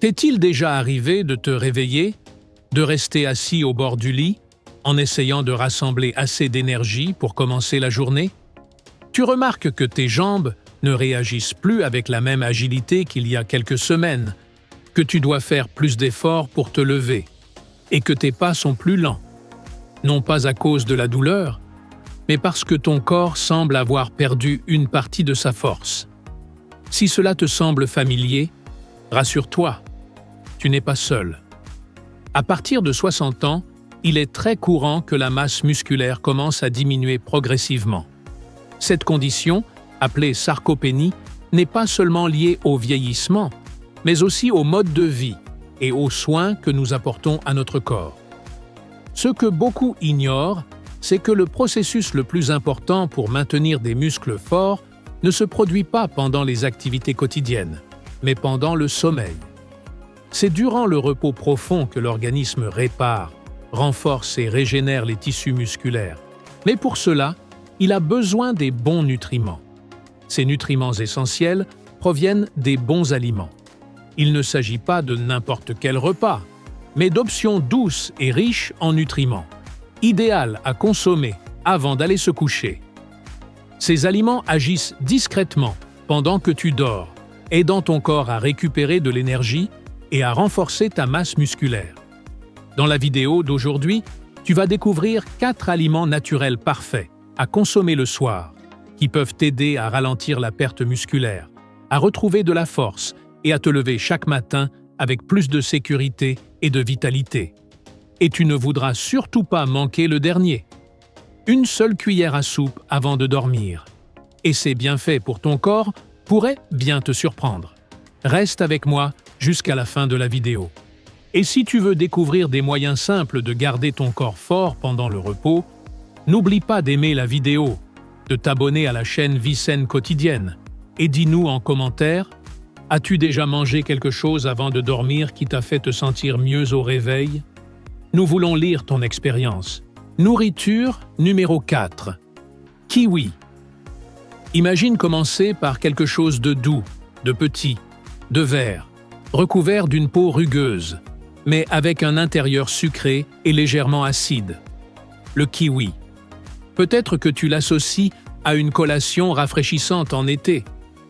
T'est-il déjà arrivé de te réveiller, de rester assis au bord du lit, en essayant de rassembler assez d'énergie pour commencer la journée? Tu remarques que tes jambes ne réagissent plus avec la même agilité qu'il y a quelques semaines, que tu dois faire plus d'efforts pour te lever, et que tes pas sont plus lents. Non pas à cause de la douleur, mais parce que ton corps semble avoir perdu une partie de sa force. Si cela te semble familier, rassure-toi, tu n'es pas seul. À partir de 60 ans, il est très courant que la masse musculaire commence à diminuer progressivement. Cette condition, appelée sarcopénie, n'est pas seulement liée au vieillissement, mais aussi au mode de vie et aux soins que nous apportons à notre corps. Ce que beaucoup ignorent, c'est que le processus le plus important pour maintenir des muscles forts ne se produit pas pendant les activités quotidiennes, mais pendant le sommeil. C'est durant le repos profond que l'organisme répare, renforce et régénère les tissus musculaires. Mais pour cela, il a besoin des bons nutriments. Ces nutriments essentiels proviennent des bons aliments. Il ne s'agit pas de n'importe quel repas, mais d'options douces et riches en nutriments, idéales à consommer avant d'aller se coucher. Ces aliments agissent discrètement pendant que tu dors, aidant ton corps à récupérer de l'énergie et à renforcer ta masse musculaire. Dans la vidéo d'aujourd'hui, tu vas découvrir 4 aliments naturels parfaits à consommer le soir, qui peuvent t'aider à ralentir la perte musculaire, à retrouver de la force et à te lever chaque matin avec plus de sécurité et de vitalité. Et tu ne voudras surtout pas manquer le dernier. Une seule cuillère à soupe avant de dormir. Et ces bienfaits pour ton corps pourraient bien te surprendre. Reste avec moi jusqu'à la fin de la vidéo. Et si tu veux découvrir des moyens simples de garder ton corps fort pendant le repos, n'oublie pas d'aimer la vidéo, de t'abonner à la chaîne Vie Saine Quotidienne et dis-nous en commentaire: as-tu déjà mangé quelque chose avant de dormir qui t'a fait te sentir mieux au réveil? Nous voulons lire ton expérience. Nourriture numéro 4. Kiwi. Imagine commencer par quelque chose de doux, de petit, de vert, recouvert d'une peau rugueuse, mais avec un intérieur sucré et légèrement acide. Le kiwi. Peut-être que tu l'associes à une collation rafraîchissante en été,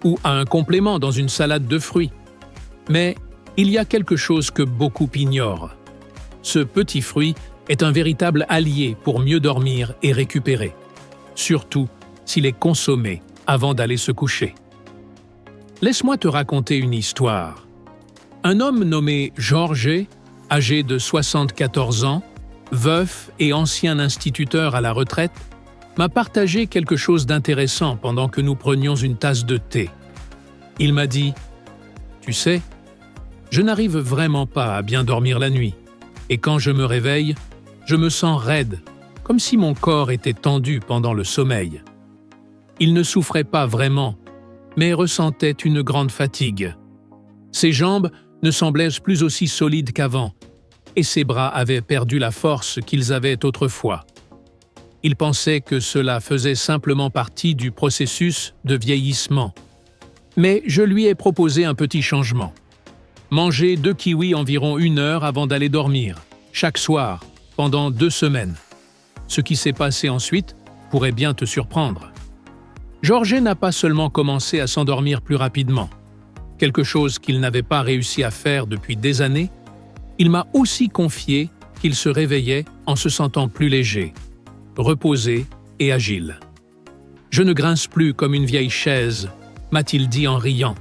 ou à un complément dans une salade de fruits. Mais il y a quelque chose que beaucoup ignorent. Ce petit fruit est un véritable allié pour mieux dormir et récupérer, surtout s'il est consommé avant d'aller se coucher. Laisse-moi te raconter une histoire. Un homme nommé Jorge, âgé de 74 ans, veuf et ancien instituteur à la retraite, m'a partagé quelque chose d'intéressant pendant que nous prenions une tasse de thé. Il m'a dit « Tu sais, je n'arrive vraiment pas à bien dormir la nuit, et quand je me réveille, je me sens raide, comme si mon corps était tendu pendant le sommeil. » Il ne souffrait pas vraiment, mais ressentait une grande fatigue. Ses jambes ne semblaient plus aussi solides qu'avant, et ses bras avaient perdu la force qu'ils avaient autrefois. Il pensait que cela faisait simplement partie du processus de vieillissement. Mais je lui ai proposé un petit changement. Manger 2 kiwis environ 1 heure avant d'aller dormir, chaque soir, pendant 2 semaines. Ce qui s'est passé ensuite pourrait bien te surprendre. Jorge n'a pas seulement commencé à s'endormir plus rapidement, quelque chose qu'il n'avait pas réussi à faire depuis des années, il m'a aussi confié qu'il se réveillait en se sentant plus léger, reposé et agile. « Je ne grince plus comme une vieille chaise », m'a-t-il dit en riant.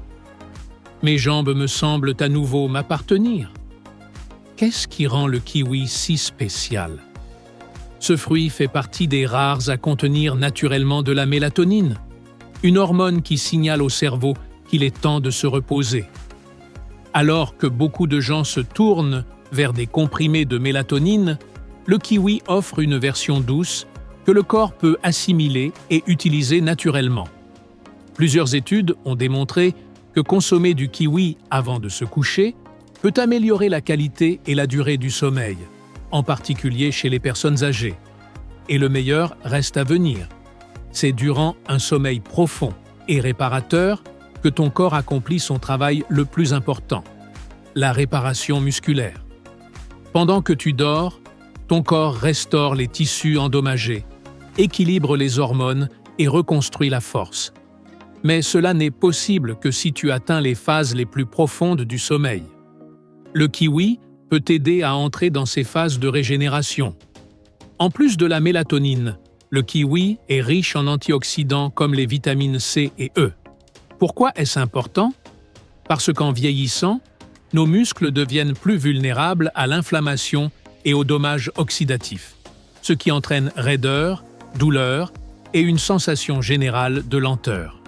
« Mes jambes me semblent à nouveau m'appartenir. » Qu'est-ce qui rend le kiwi si spécial? Ce fruit fait partie des rares à contenir naturellement de la mélatonine, une hormone qui signale au cerveau qu'il est temps de se reposer. Alors que beaucoup de gens se tournent vers des comprimés de mélatonine, le kiwi offre une version douce que le corps peut assimiler et utiliser naturellement. Plusieurs études ont démontré que consommer du kiwi avant de se coucher peut améliorer la qualité et la durée du sommeil, en particulier chez les personnes âgées. Et le meilleur reste à venir. C'est durant un sommeil profond et réparateur que ton corps accomplit son travail le plus important. la réparation musculaire. Pendant que tu dors, ton corps restaure les tissus endommagés, équilibre les hormones et reconstruit la force. Mais cela n'est possible que si tu atteins les phases les plus profondes du sommeil. Le kiwi peut t'aider à entrer dans ces phases de régénération. En plus de la mélatonine, le kiwi est riche en antioxydants comme les vitamines C et E. Pourquoi est-ce important? Parce qu'en vieillissant, nos muscles deviennent plus vulnérables à l'inflammation et aux dommages oxydatifs, ce qui entraîne raideur, douleur et une sensation générale de lenteur.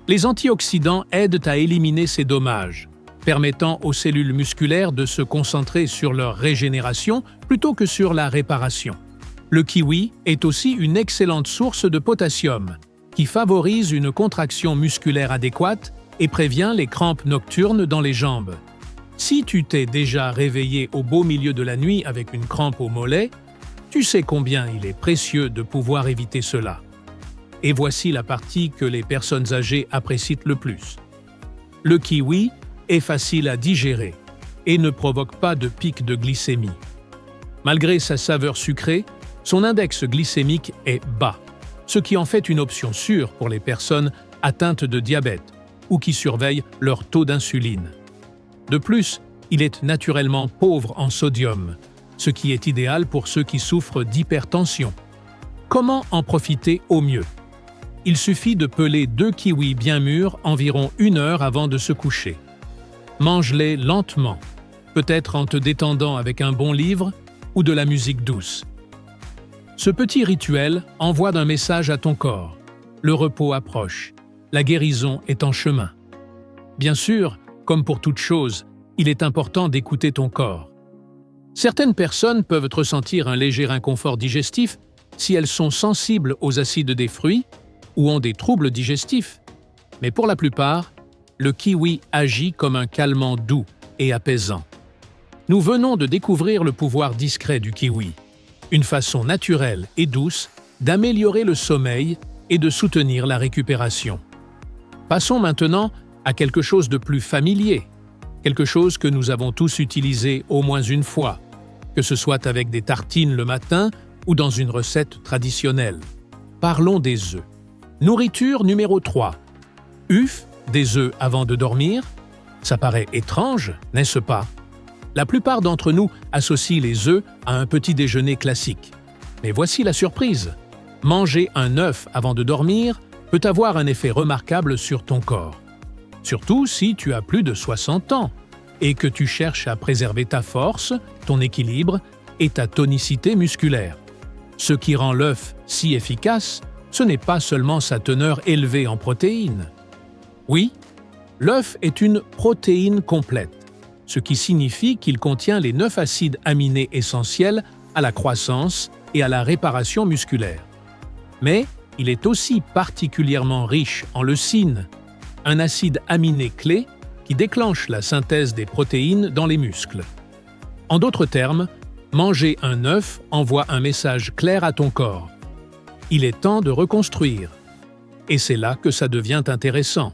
Les antioxydants aident à éliminer ces dommages, permettant aux cellules musculaires de se concentrer sur leur régénération plutôt que sur la réparation. Le kiwi est aussi une excellente source de potassium, qui favorise une contraction musculaire adéquate et prévient les crampes nocturnes dans les jambes. Si tu t'es déjà réveillé au beau milieu de la nuit avec une crampe au mollet, tu sais combien il est précieux de pouvoir éviter cela. Et voici la partie que les personnes âgées apprécient le plus. Le kiwi est facile à digérer et ne provoque pas de pic de glycémie. Malgré sa saveur sucrée, son index glycémique est bas, ce qui en fait une option sûre pour les personnes atteintes de diabète ou qui surveillent leur taux d'insuline. De plus, il est naturellement pauvre en sodium, ce qui est idéal pour ceux qui souffrent d'hypertension. Comment en profiter au mieux? Il suffit de peler 2 kiwis bien mûrs environ 1 heure avant de se coucher. Mange-les lentement, peut-être en te détendant avec un bon livre ou de la musique douce. Ce petit rituel envoie un message à ton corps. Le repos approche, la guérison est en chemin. Bien sûr, comme pour toute chose, il est important d'écouter ton corps. Certaines personnes peuvent ressentir un léger inconfort digestif si elles sont sensibles aux acides des fruits ou ont des troubles digestifs. Mais pour la plupart, le kiwi agit comme un calmant doux et apaisant. Nous venons de découvrir le pouvoir discret du kiwi, une façon naturelle et douce d'améliorer le sommeil et de soutenir la récupération. Passons maintenant à quelque chose de plus familier, quelque chose que nous avons tous utilisé au moins une fois, que ce soit avec des tartines le matin ou dans une recette traditionnelle. Parlons des œufs. Nourriture numéro 3. Des œufs avant de dormir? Ça paraît étrange, n'est-ce pas? La plupart d'entre nous associent les œufs à un petit déjeuner classique. Mais voici la surprise. Manger un œuf avant de dormir peut avoir un effet remarquable sur ton corps. Surtout si tu as plus de 60 ans et que tu cherches à préserver ta force, ton équilibre et ta tonicité musculaire. Ce qui rend l'œuf si efficace, ce n'est pas seulement sa teneur élevée en protéines. Oui, l'œuf est une protéine complète, ce qui signifie qu'il contient les 9 acides aminés essentiels à la croissance et à la réparation musculaire. Mais il est aussi particulièrement riche en leucine, un acide aminé clé qui déclenche la synthèse des protéines dans les muscles. En d'autres termes, manger un œuf envoie un message clair à ton corps. Il est temps de reconstruire. Et c'est là que ça devient intéressant.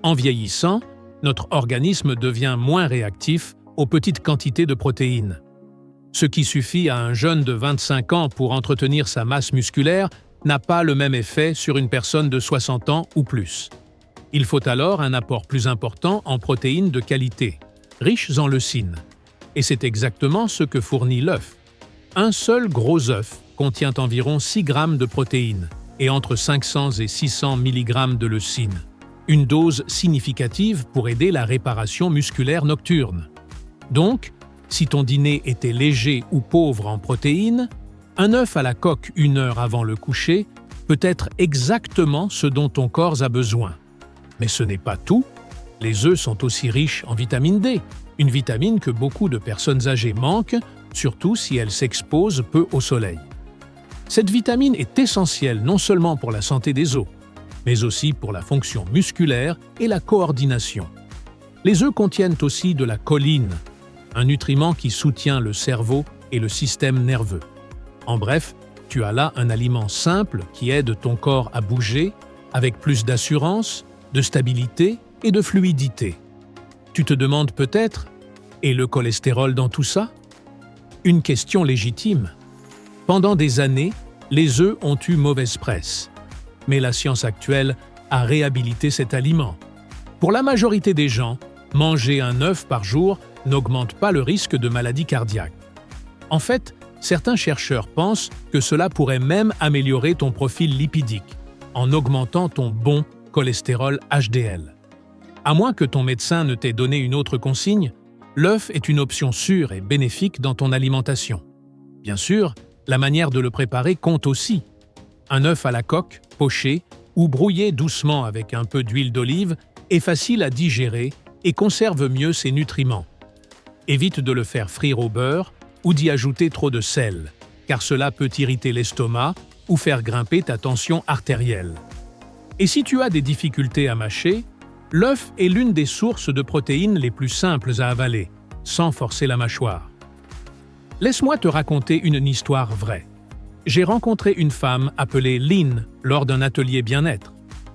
En vieillissant, notre organisme devient moins réactif aux petites quantités de protéines. Ce qui suffit à un jeune de 25 ans pour entretenir sa masse musculaire n'a pas le même effet sur une personne de 60 ans ou plus. Il faut alors un apport plus important en protéines de qualité, riches en leucine. Et c'est exactement ce que fournit l'œuf. Un seul gros œuf contient environ 6 grammes de protéines et entre 500 et 600 mg de leucine. Une dose significative pour aider la réparation musculaire nocturne. Donc, si ton dîner était léger ou pauvre en protéines, un œuf à la coque 1 heure avant le coucher peut être exactement ce dont ton corps a besoin. Mais ce n'est pas tout. Les œufs sont aussi riches en vitamine D, une vitamine que beaucoup de personnes âgées manquent, surtout si elles s'exposent peu au soleil. Cette vitamine est essentielle non seulement pour la santé des os, mais aussi pour la fonction musculaire et la coordination. Les œufs contiennent aussi de la choline, un nutriment qui soutient le cerveau et le système nerveux. En bref, tu as là un aliment simple qui aide ton corps à bouger avec plus d'assurance, de stabilité et de fluidité. Tu te demandes peut-être Et le cholestérol dans tout ça? Une question légitime. Pendant des années, les œufs ont eu mauvaise presse. Mais la science actuelle a réhabilité cet aliment. Pour la majorité des gens, manger un œuf par jour n'augmente pas le risque de maladie cardiaque. En fait, certains chercheurs pensent que cela pourrait même améliorer ton profil lipidique, en augmentant ton bon cholestérol HDL. À moins que ton médecin ne t'ait donné une autre consigne, l'œuf est une option sûre et bénéfique dans ton alimentation. Bien sûr, la manière de le préparer compte aussi. Un œuf à la coque, poché ou brouillé doucement avec un peu d'huile d'olive est facile à digérer et conserve mieux ses nutriments. Évite de le faire frire au beurre ou d'y ajouter trop de sel, car cela peut irriter l'estomac ou faire grimper ta tension artérielle. Et si tu as des difficultés à mâcher, l'œuf est l'une des sources de protéines les plus simples à avaler, sans forcer la mâchoire. Laisse-moi te raconter une histoire vraie. J'ai rencontré une femme appelée Lynn lors d'un atelier bien-être.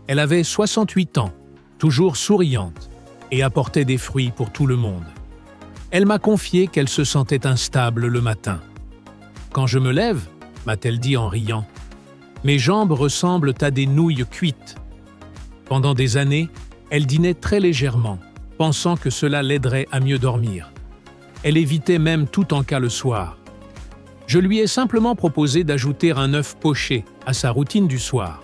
Elle avait 68 ans, toujours souriante, et apportait des fruits pour tout le monde. Elle m'a confié qu'elle se sentait instable le matin. « Quand je me lève, » m'a-t-elle dit en riant, « mes jambes ressemblent à des nouilles cuites. » Pendant des années, elle dînait très légèrement, pensant que cela l'aiderait à mieux dormir. Elle évitait même tout encas le soir. Je lui ai simplement proposé d'ajouter un œuf poché à sa routine du soir.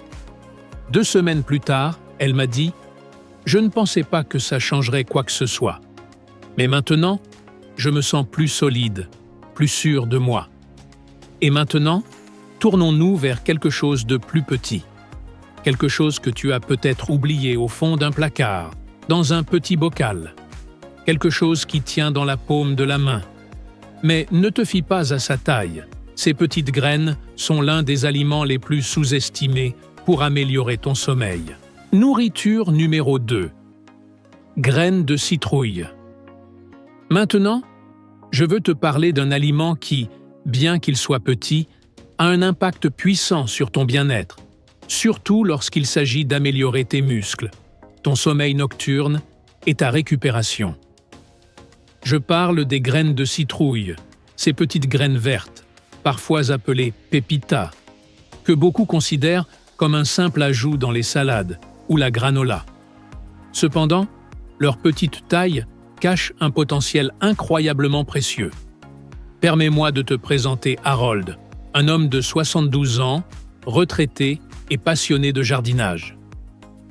2 semaines plus tard, elle m'a dit « Je ne pensais pas que ça changerait quoi que ce soit. Mais maintenant, je me sens plus solide, plus sûr de moi. Et maintenant, tournons-nous vers quelque chose de plus petit. Quelque chose que tu as peut-être oublié au fond d'un placard, dans un petit bocal. Quelque chose qui tient dans la paume de la main. Mais ne te fie pas à sa taille. Ces petites graines sont l'un des aliments les plus sous-estimés pour améliorer ton sommeil. Nourriture numéro 2. Graines de citrouille. Maintenant, je veux te parler d'un aliment qui, bien qu'il soit petit, a un impact puissant sur ton bien-être, surtout lorsqu'il s'agit d'améliorer tes muscles, ton sommeil nocturne et ta récupération. Je parle des graines de citrouille, ces petites graines vertes, parfois appelées pépitas, que beaucoup considèrent comme un simple ajout dans les salades ou la granola. Cependant, leur petite taille cache un potentiel incroyablement précieux. Permets-moi de te présenter Harold, un homme de 72 ans, retraité et passionné de jardinage.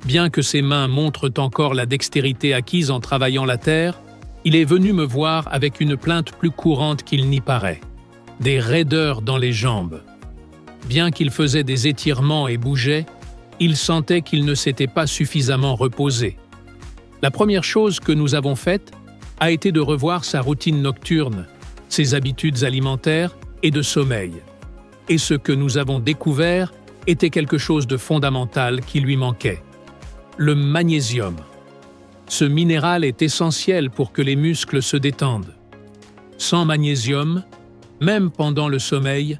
Bien que ses mains montrent encore la dextérité acquise en travaillant la terre, il est venu me voir avec une plainte plus courante qu'il n'y paraît, des raideurs dans les jambes. Bien qu'il faisait des étirements et bougeait, il sentait qu'il ne s'était pas suffisamment reposé. La première chose que nous avons faite a été de revoir sa routine nocturne, ses habitudes alimentaires et de sommeil. Et ce que nous avons découvert était quelque chose de fondamental qui lui manquait. Le magnésium. Ce minéral est essentiel pour que les muscles se détendent. Sans magnésium, même pendant le sommeil,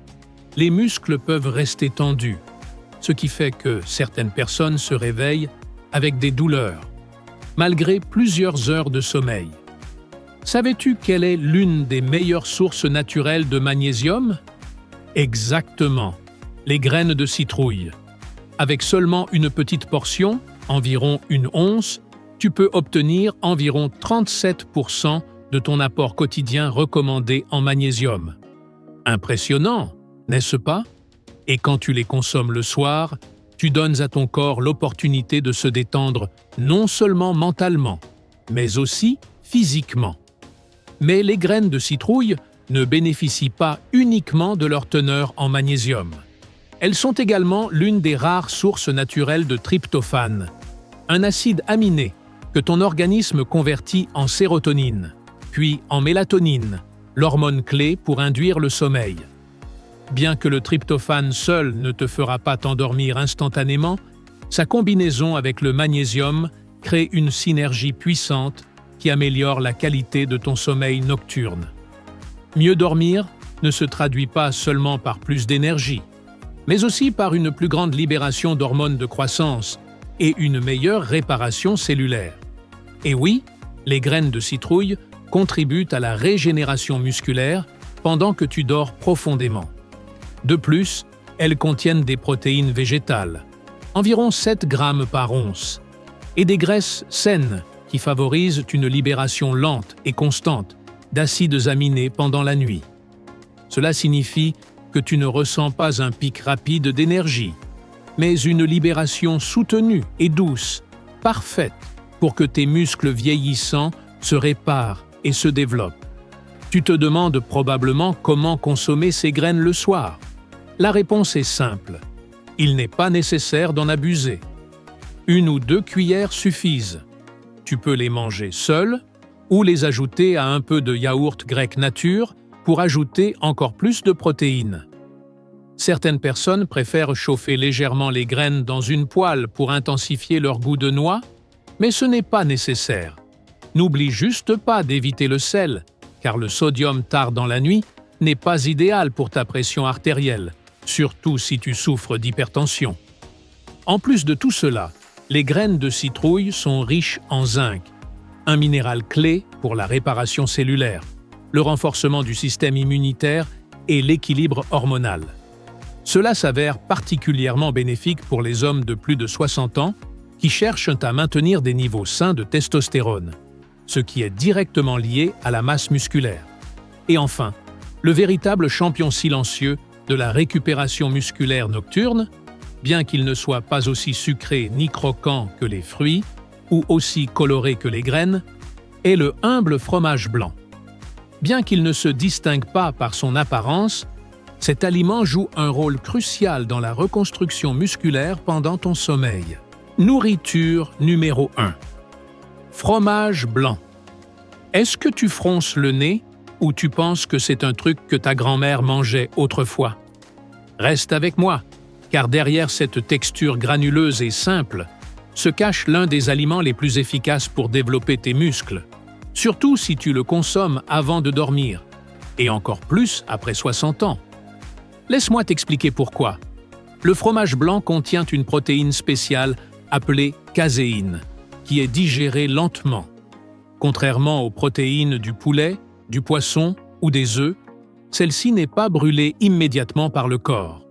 les muscles peuvent rester tendus, ce qui fait que certaines personnes se réveillent avec des douleurs, malgré plusieurs heures de sommeil. Savais-tu quelle est l'une des meilleures sources naturelles de magnésium? Exactement, les graines de citrouille. Avec seulement une petite portion, environ une once, tu peux obtenir environ 37% de ton apport quotidien recommandé en magnésium. Impressionnant, n'est-ce pas? Et quand tu les consommes le soir, tu donnes à ton corps l'opportunité de se détendre non seulement mentalement, mais aussi physiquement. Mais les graines de citrouille ne bénéficient pas uniquement de leur teneur en magnésium. Elles sont également l'une des rares sources naturelles de tryptophane, un acide aminé que ton organisme convertit en sérotonine, puis en mélatonine, l'hormone clé pour induire le sommeil. Bien que le tryptophane seul ne te fera pas t'endormir instantanément, sa combinaison avec le magnésium crée une synergie puissante qui améliore la qualité de ton sommeil nocturne. Mieux dormir ne se traduit pas seulement par plus d'énergie, mais aussi par une plus grande libération d'hormones de croissance et une meilleure réparation cellulaire. Et oui, les graines de citrouille contribuent à la régénération musculaire pendant que tu dors profondément. De plus, elles contiennent des protéines végétales, environ 7 grammes par once, et des graisses saines qui favorisent une libération lente et constante d'acides aminés pendant la nuit. Cela signifie que tu ne ressens pas un pic rapide d'énergie, mais une libération soutenue et douce, parfaite pour que tes muscles vieillissants se réparent et se développent. Tu te demandes probablement comment consommer ces graines le soir. La réponse est simple. Il n'est pas nécessaire d'en abuser. 1 ou 2 cuillères suffisent. Tu peux les manger seules ou les ajouter à un peu de yaourt grec nature pour ajouter encore plus de protéines. Certaines personnes préfèrent chauffer légèrement les graines dans une poêle pour intensifier leur goût de noix, mais ce n'est pas nécessaire. N'oublie juste pas d'éviter le sel, car le sodium tard dans la nuit n'est pas idéal pour ta pression artérielle, surtout si tu souffres d'hypertension. En plus de tout cela, les graines de citrouille sont riches en zinc, un minéral clé pour la réparation cellulaire, le renforcement du système immunitaire et l'équilibre hormonal. Cela s'avère particulièrement bénéfique pour les hommes de plus de 60 ans qui cherchent à maintenir des niveaux sains de testostérone, ce qui est directement lié à la masse musculaire. Et enfin, le véritable champion silencieux de la récupération musculaire nocturne, bien qu'il ne soit pas aussi sucré ni croquant que les fruits, ou aussi coloré que les graines, est le humble fromage blanc. Bien qu'il ne se distingue pas par son apparence, cet aliment joue un rôle crucial dans la reconstruction musculaire pendant ton sommeil. Nourriture numéro 1. Fromage blanc. Est-ce que tu fronces le nez ou tu penses que c'est un truc que ta grand-mère mangeait autrefois? Reste avec moi, car derrière cette texture granuleuse et simple se cache l'un des aliments les plus efficaces pour développer tes muscles, surtout si tu le consommes avant de dormir, et encore plus après 60 ans. Laisse-moi t'expliquer pourquoi. Le fromage blanc contient une protéine spéciale appelée caséine, qui est digérée lentement. Contrairement aux protéines du poulet, du poisson ou des œufs, celle-ci n'est pas brûlée immédiatement par le corps.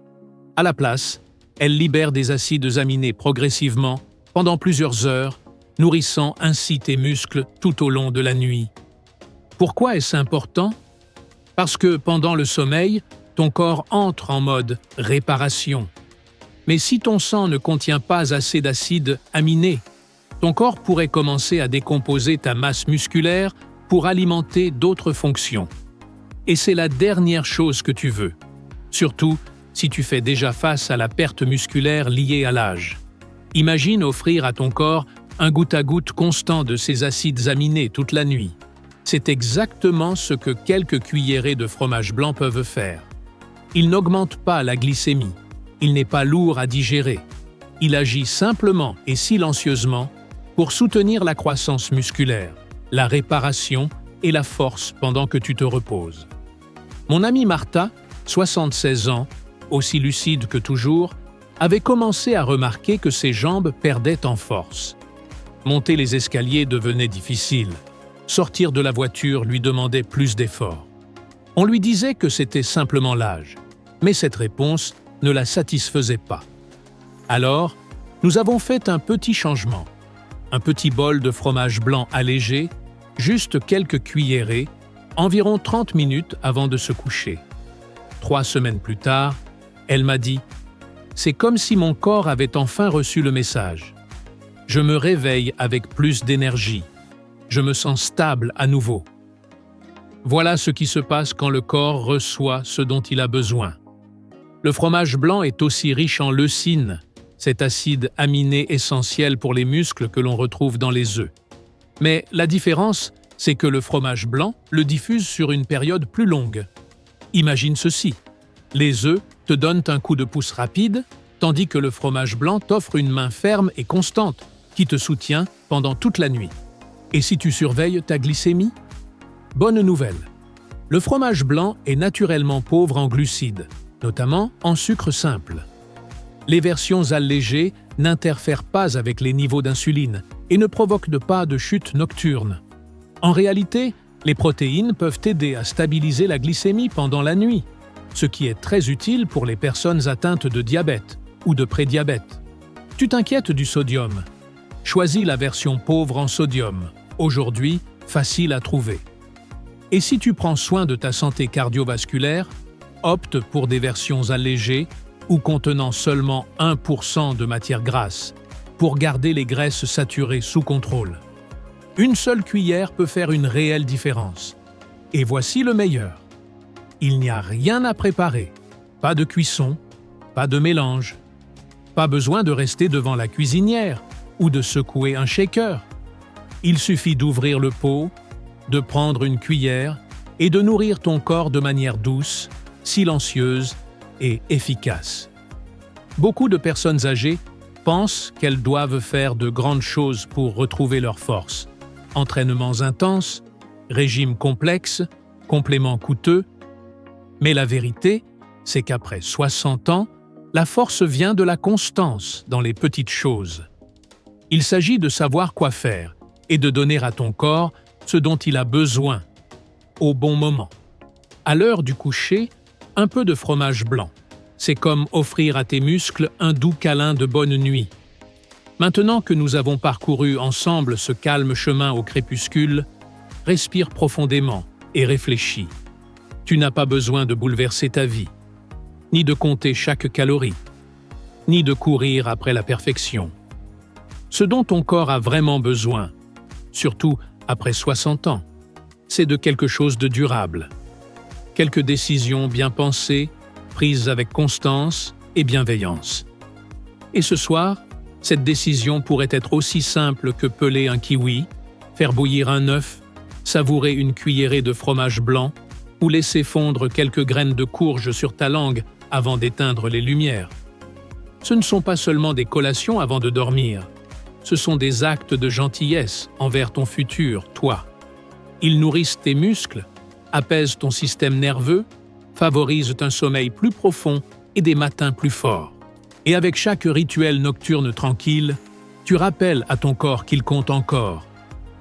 À la place, elle libère des acides aminés progressivement pendant plusieurs heures, nourrissant ainsi tes muscles tout au long de la nuit. Pourquoi est-ce important? Parce que pendant le sommeil, ton corps entre en mode réparation. Mais si ton sang ne contient pas assez d'acides aminés, ton corps pourrait commencer à décomposer ta masse musculaire pour alimenter d'autres fonctions. Et c'est la dernière chose que tu veux, surtout si tu fais déjà face à la perte musculaire liée à l'âge. Imagine offrir à ton corps un goutte-à-goutte constant de ces acides aminés toute la nuit. C'est exactement ce que quelques cuillerées de fromage blanc peuvent faire. Il n'augmente pas la glycémie, il n'est pas lourd à digérer. Il agit simplement et silencieusement pour soutenir la croissance musculaire, la réparation et la force pendant que tu te reposes. Mon amie Martha, 76 ans, aussi lucide que toujours, avait commencé à remarquer que ses jambes perdaient en force. Monter les escaliers devenait difficile. Sortir de la voiture lui demandait plus d'efforts. On lui disait que c'était simplement l'âge, mais cette réponse ne la satisfaisait pas. Alors, nous avons fait un petit changement. Un petit bol de fromage blanc allégé, juste quelques cuillerées, environ 30 minutes avant de se coucher. 3 semaines plus tard, elle m'a dit « C'est comme si mon corps avait enfin reçu le message. Je me réveille avec plus d'énergie. Je me sens stable à nouveau. » Voilà ce qui se passe quand le corps reçoit ce dont il a besoin. Le fromage blanc est aussi riche en leucine, cet acide aminé essentiel pour les muscles que l'on retrouve dans les œufs. Mais la différence, c'est que le fromage blanc le diffuse sur une période plus longue. Imagine ceci. Les œufs te donnent un coup de pouce rapide, tandis que le fromage blanc t'offre une main ferme et constante qui te soutient pendant toute la nuit. Et si tu surveilles ta glycémie? Bonne nouvelle. Le fromage blanc est naturellement pauvre en glucides, notamment en sucre simple. Les versions allégées n'interfèrent pas avec les niveaux d'insuline et ne provoquent pas de chute nocturne. En réalité, Les protéines peuvent aider à stabiliser la glycémie pendant la nuit, ce qui est très utile pour les personnes atteintes de diabète ou de prédiabète. Tu t'inquiètes du sodium? Choisis la version pauvre en sodium, aujourd'hui facile à trouver. Et si tu prends soin de ta santé cardiovasculaire, opte pour des versions allégées ou contenant seulement 1% de matière grasse, pour garder les graisses saturées sous contrôle. Une seule cuillère peut faire une réelle différence. Et voici le meilleur. Il n'y a rien à préparer. Pas de cuisson, pas de mélange. Pas besoin de rester devant la cuisinière ou de secouer un shaker. Il suffit d'ouvrir le pot, de prendre une cuillère et de nourrir ton corps de manière douce, silencieuse et efficace. Beaucoup de personnes âgées pensent qu'elles doivent faire de grandes choses pour retrouver leur force. Entraînements intenses, régimes complexes, compléments coûteux. Mais la vérité, c'est qu'après 60 ans, la force vient de la constance dans les petites choses. Il s'agit de savoir quoi faire et de donner à ton corps ce dont il a besoin, au bon moment. À l'heure du coucher, un peu de fromage blanc. C'est comme offrir à tes muscles un doux câlin de bonne nuit. Maintenant que nous avons parcouru ensemble ce calme chemin au crépuscule, respire profondément et réfléchis. Tu n'as pas besoin de bouleverser ta vie, ni de compter chaque calorie, ni de courir après la perfection. Ce dont ton corps a vraiment besoin, surtout après 60 ans, c'est de quelque chose de durable. Quelques décisions bien pensées, prises avec constance et bienveillance. Et ce soir, cette décision pourrait être aussi simple que peler un kiwi, faire bouillir un œuf, savourer une cuillerée de fromage blanc ou laisser fondre quelques graines de courge sur ta langue avant d'éteindre les lumières. Ce ne sont pas seulement des collations avant de dormir, ce sont des actes de gentillesse envers ton futur, toi. Ils nourrissent tes muscles, apaisent ton système nerveux, favorisent un sommeil plus profond et des matins plus forts. Et avec chaque rituel nocturne tranquille, tu rappelles à ton corps qu'il compte encore,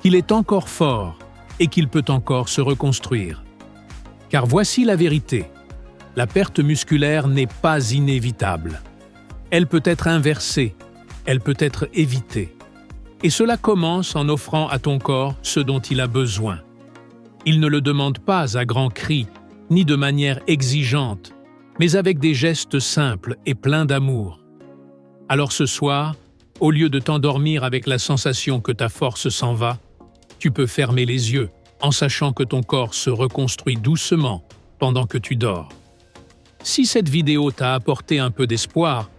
qu'il est encore fort et qu'il peut encore se reconstruire. Car voici la vérité, la perte musculaire n'est pas inévitable. Elle peut être inversée, elle peut être évitée. Et cela commence en offrant à ton corps ce dont il a besoin. Il ne le demande pas à grands cris, ni de manière exigeante, mais avec des gestes simples et pleins d'amour. Alors ce soir, au lieu de t'endormir avec la sensation que ta force s'en va, tu peux fermer les yeux en sachant que ton corps se reconstruit doucement pendant que tu dors. Si cette vidéo t'a apporté un peu d'espoir,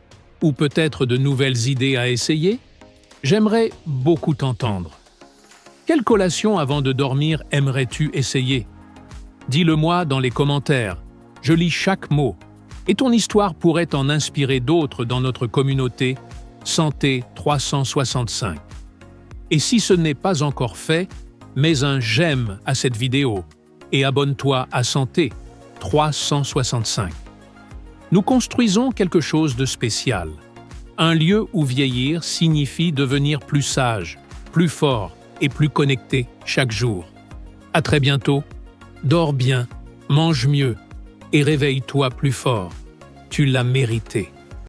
ou peut-être de nouvelles idées à essayer, j'aimerais beaucoup t'entendre. Quelle collation avant de dormir aimerais-tu essayer? Dis-le-moi dans les commentaires, je lis chaque mot, et ton histoire pourrait en inspirer d'autres dans notre communauté Santé 365. Et si ce n'est pas encore fait, mets un j'aime à cette vidéo et abonne-toi à Santé 365. Nous construisons quelque chose de spécial, un lieu où vieillir signifie devenir plus sage, plus fort et plus connecté chaque jour. À très bientôt, dors bien, mange mieux et réveille-toi plus fort. Tu l'as mérité.